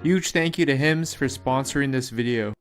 Huge thank you to Hims for sponsoring this video.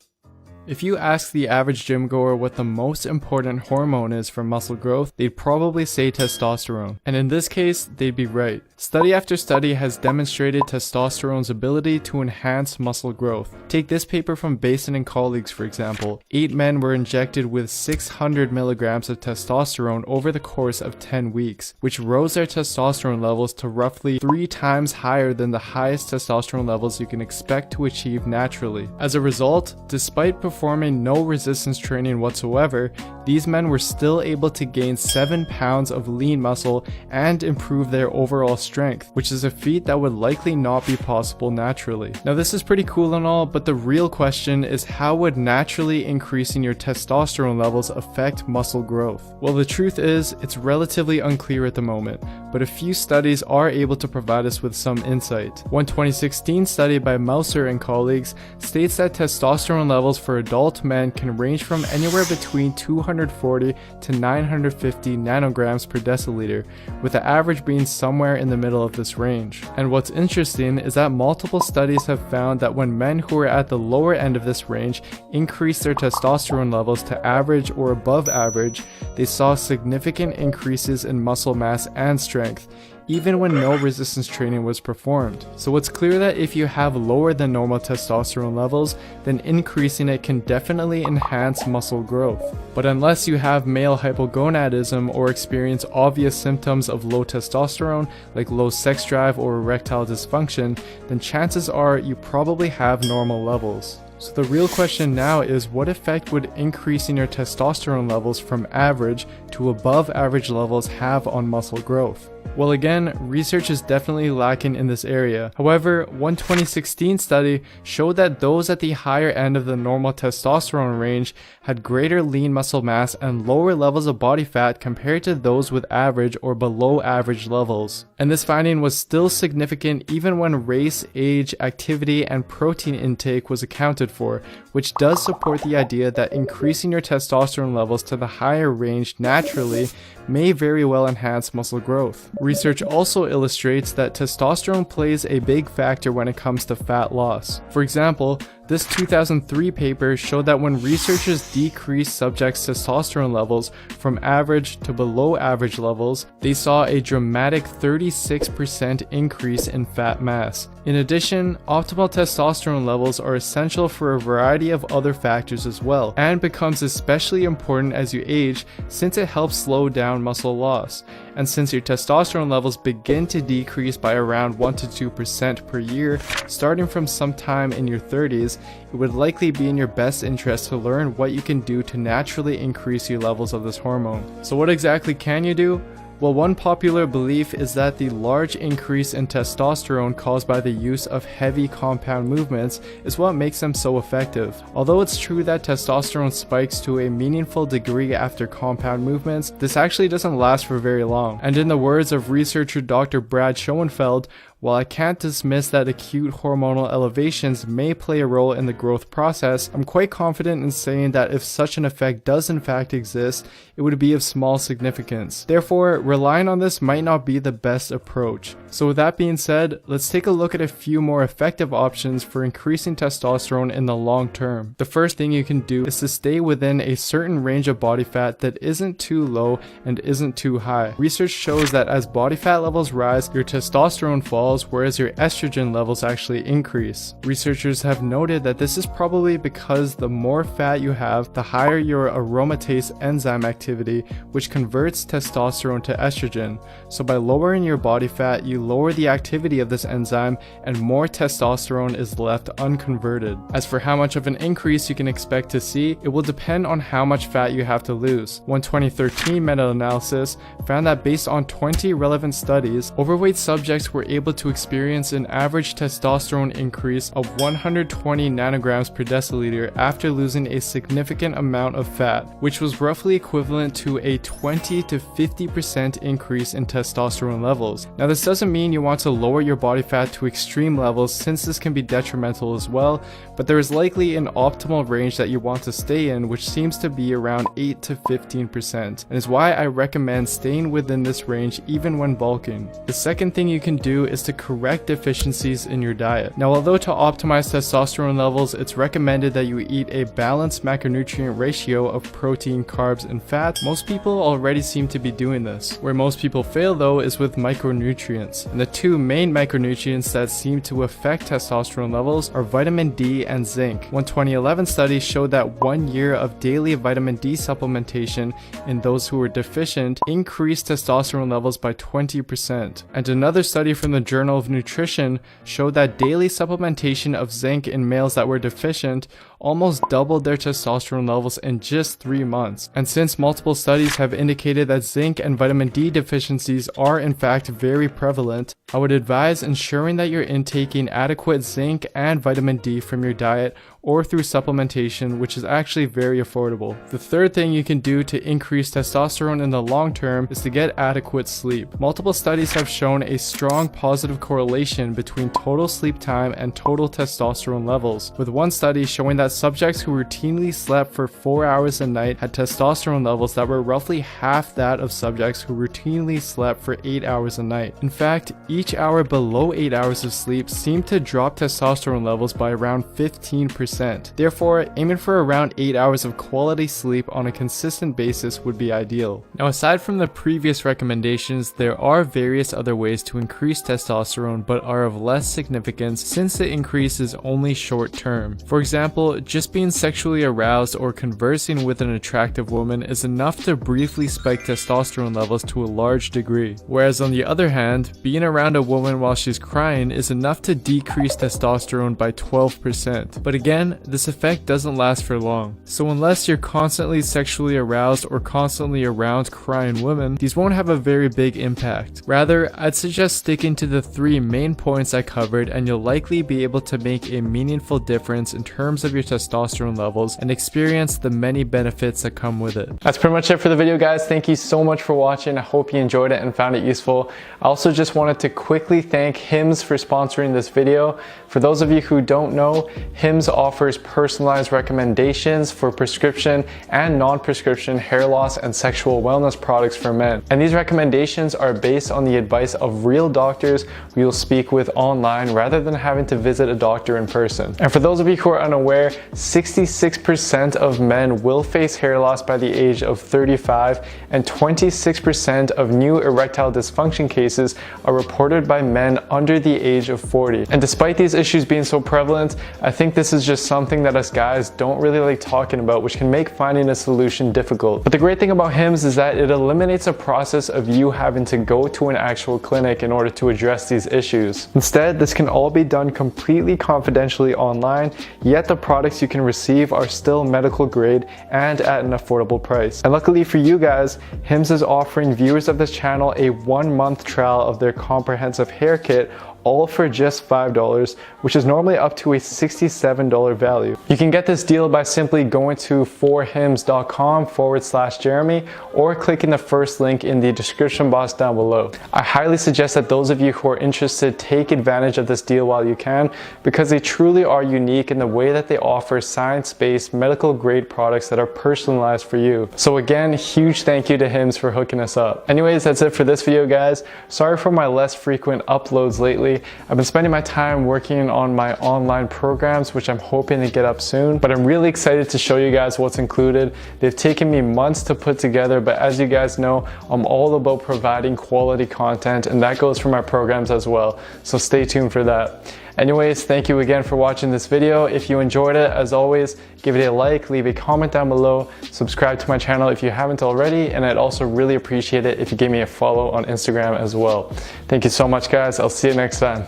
If you ask the average gym goer what the most important hormone is for muscle growth, they'd probably say testosterone. And in this case, they'd be right. Study after study has demonstrated testosterone's ability to enhance muscle growth. Take this paper from Basin and colleagues for example. 8 men were injected with 600 milligrams of testosterone over the course of 10 weeks, which rose their testosterone levels to roughly 3 times higher than the highest testosterone levels you can expect to achieve naturally. As a result, despite performing no resistance training whatsoever, these men were still able to gain 7 pounds of lean muscle and improve their overall strength, which is a feat that would likely not be possible naturally. Now this is pretty cool and all, but the real question is how would naturally increasing your testosterone levels affect muscle growth? Well, the truth is, it's relatively unclear at the moment, but a few studies are able to provide us with some insight. One 2016 study by Mouser and colleagues states that testosterone levels for adult men can range from anywhere between 240 to 950 nanograms per deciliter, with the average being somewhere in the middle of this range. And what's interesting is that multiple studies have found that when men who are at the lower end of this range increased their testosterone levels to average or above average, they saw significant increases in muscle mass and strength, even when no resistance training was performed. So it's clear that if you have lower than normal testosterone levels, then increasing it can definitely enhance muscle growth. But unless you have male hypogonadism or experience obvious symptoms of low testosterone, like low sex drive or erectile dysfunction, then chances are you probably have normal levels. So the real question now is, what effect would increasing your testosterone levels from average to above average levels have on muscle growth? Well, again, research is definitely lacking in this area. However, one 2016 study showed that those at the higher end of the normal testosterone range had greater lean muscle mass and lower levels of body fat compared to those with average or below average levels. And this finding was still significant even when race, age, activity, and protein intake was accounted for, which does support the idea that increasing your testosterone levels to the higher range naturally may very well enhance muscle growth. Research also illustrates that testosterone plays a big factor when it comes to fat loss. For example, this 2003 paper showed that when researchers decreased subjects' testosterone levels from average to below average levels, they saw a dramatic 36% increase in fat mass. In addition, optimal testosterone levels are essential for a variety of other factors as well, and becomes especially important as you age since it helps slow down muscle loss. And since your testosterone levels begin to decrease by around 1 to 2% per year, starting from sometime in your 30s, it would likely be in your best interest to learn what you can do to naturally increase your levels of this hormone. So what exactly can you do? Well, one popular belief is that the large increase in testosterone caused by the use of heavy compound movements is what makes them so effective. Although it's true that testosterone spikes to a meaningful degree after compound movements, this actually doesn't last for very long. And in the words of researcher Dr. Brad Schoenfeld, while I can't dismiss that acute hormonal elevations may play a role in the growth process, I'm quite confident in saying that if such an effect does in fact exist, it would be of small significance. Therefore, relying on this might not be the best approach. So with that being said, let's take a look at a few more effective options for increasing testosterone in the long term. The first thing you can do is to stay within a certain range of body fat that isn't too low and isn't too high. Research shows that as body fat levels rise, your testosterone falls, whereas your estrogen levels actually increase. Researchers have noted that this is probably because the more fat you have, the higher your aromatase enzyme activity, which converts testosterone to estrogen. So by lowering your body fat, you lower the activity of this enzyme and more testosterone is left unconverted. As for how much of an increase you can expect to see, it will depend on how much fat you have to lose. One 2013 meta-analysis found that based on 20 relevant studies, overweight subjects were able to experience an average testosterone increase of 120 nanograms per deciliter after losing a significant amount of fat, which was roughly equivalent to a 20 to 50% increase in testosterone levels. Now this doesn't mean you want to lower your body fat to extreme levels, since this can be detrimental as well, but there is likely an optimal range that you want to stay in, which seems to be around 8 to 15%, and is why I recommend staying within this range even when bulking. The second thing you can do is to to correct deficiencies in your diet. Now, although to optimize testosterone levels, it's recommended that you eat a balanced macronutrient ratio of protein, carbs, and fat, most people already seem to be doing this. Where most people fail though is with micronutrients. And the two main micronutrients that seem to affect testosterone levels are vitamin D and zinc. One 2011 study showed that 1 year of daily vitamin D supplementation in those who were deficient increased testosterone levels by 20%. And another study from the Journal of Nutrition showed that daily supplementation of zinc in males that were deficient almost doubled their testosterone levels in just 3 months. And since multiple studies have indicated that zinc and vitamin D deficiencies are in fact very prevalent, I would advise ensuring that you're intaking adequate zinc and vitamin D from your diet or through supplementation, which is actually very affordable. The third thing you can do to increase testosterone in the long term is to get adequate sleep. Multiple studies have shown a strong positive correlation between total sleep time and total testosterone levels, with one study showing that subjects who routinely slept for 4 hours a night had testosterone levels that were roughly half that of subjects who routinely slept for 8 hours a night. In fact, each hour below 8 hours of sleep seemed to drop testosterone levels by around 15%. Therefore, aiming for around 8 hours of quality sleep on a consistent basis would be ideal. Now, aside from the previous recommendations, there are various other ways to increase testosterone but are of less significance since the increase is only short term. For example, just being sexually aroused or conversing with an attractive woman is enough to briefly spike testosterone levels to a large degree. Whereas on the other hand, being around a woman while she's crying is enough to decrease testosterone by 12%. But again, this effect doesn't last for long. So unless you're constantly sexually aroused or constantly around crying women, these won't have a very big impact. Rather, I'd suggest sticking to the 3 main points I covered and you'll likely be able to make a meaningful difference in terms of your testosterone levels and experience the many benefits that come with it. That's pretty much it for the video, guys. Thank you so much for watching. I hope you enjoyed it and found it useful. I also just wanted to quickly thank Hims for sponsoring this video. For those of you who don't know, Hims offers personalized recommendations for prescription and non-prescription hair loss and sexual wellness products for men. And these recommendations are based on the advice of real doctors who you'll speak with online rather than having to visit a doctor in person. And for those of you who are unaware, 66% of men will face hair loss by the age of 35, and 26% of new erectile dysfunction cases are reported by men under the age of 40. And despite these issues being so prevalent, I think this is just something that us guys don't really like talking about, which can make finding a solution difficult. But the great thing about Hims is that it eliminates a process of you having to go to an actual clinic in order to address these issues. Instead, this can all be done completely confidentially online, yet the products you can receive are still medical grade and at an affordable price. And luckily for you guys, Hims is offering viewers of this channel a 1-month trial of their comprehensive hair kit, all for just $5, which is normally up to a $67 value. You can get this deal by simply going to forhims.com/Jeremy or clicking the first link in the description box down below. I highly suggest that those of you who are interested take advantage of this deal while you can, because they truly are unique in the way that they offer science-based medical grade products that are personalized for you. So again, huge thank you to Hims for hooking us up. Anyways, that's it for this video, guys. Sorry for my less frequent uploads lately. I've been spending my time working on my online programs, which I'm hoping to get up soon, but I'm really excited to show you guys what's included. They've taken me months to put together, but as you guys know, I'm all about providing quality content, and that goes for my programs as well. So stay tuned for that. Anyways, thank you again for watching this video. If you enjoyed it, as always, give it a like, leave a comment down below, subscribe to my channel if you haven't already, and I'd also really appreciate it if you gave me a follow on Instagram as well. Thank you so much, guys. I'll see you next time.